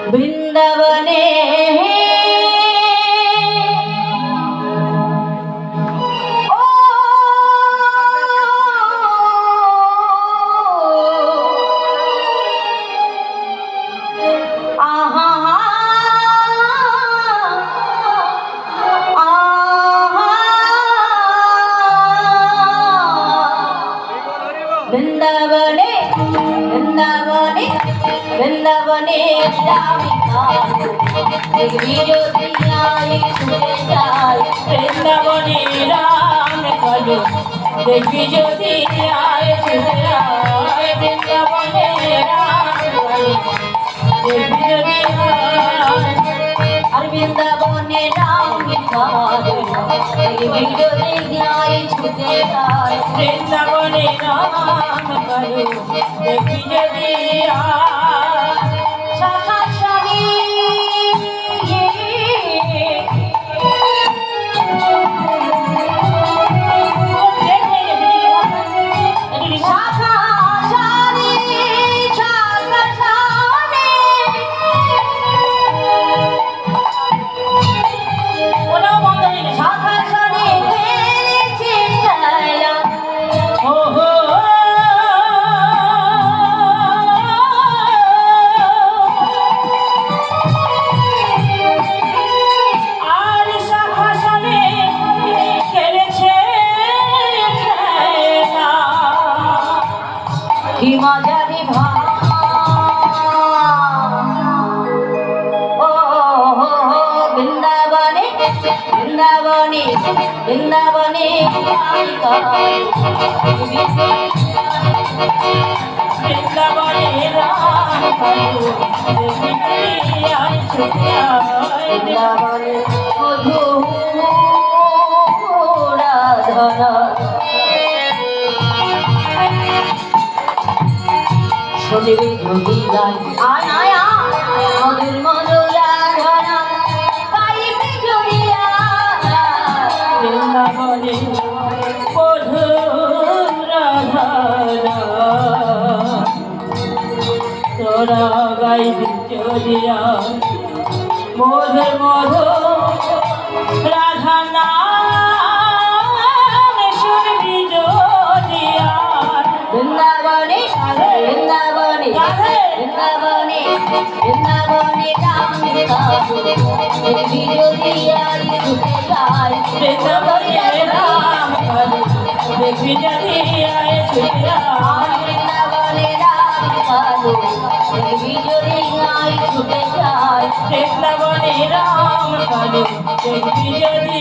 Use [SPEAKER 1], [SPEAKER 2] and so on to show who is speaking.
[SPEAKER 1] বৃন্দাবনে বৃন্দাবনে বৃন্দাবনে বৃন্দাবনে বৃন্দাবনে রাম কালো দেখি যদি আয় বৃন্দাবনে রাম কালো দেখি যদি আর বৃন্দাবনে রাম কালো দেখি যদি আয় ছুটে যায় বৃন্দাবনে রাম কালো দেখি যদি শাখা শাখী কি মজারি বৃন্দাবনে বৃন্দাবনে বৃন্দাবনে বৃন্দাবনে বৃন্দাবনে মধুরাধরা শুনবি যদি গান আয় আয় মধুর মধুর রাধনা গাইবি যদি বৃন্দাবনে মধুর রাধনা তোরা গাইবি যদি মধুর মধুর রাধনা শুনবি যদি বৃন্দাবনে বৃন্দাবনে বৃন্দাবনে বৃন্দাবনে রাম কালো দেখবি যদি আয় ছুটে যায় বৃন্দাবনে রাম কালো দেখবি যদি আয় ছুটে যায় বৃন্দাবনে রাম কালো দেখবি যদি আয় ছুটে যায় বৃন্দাবনে রাম কালো দেখবি যদি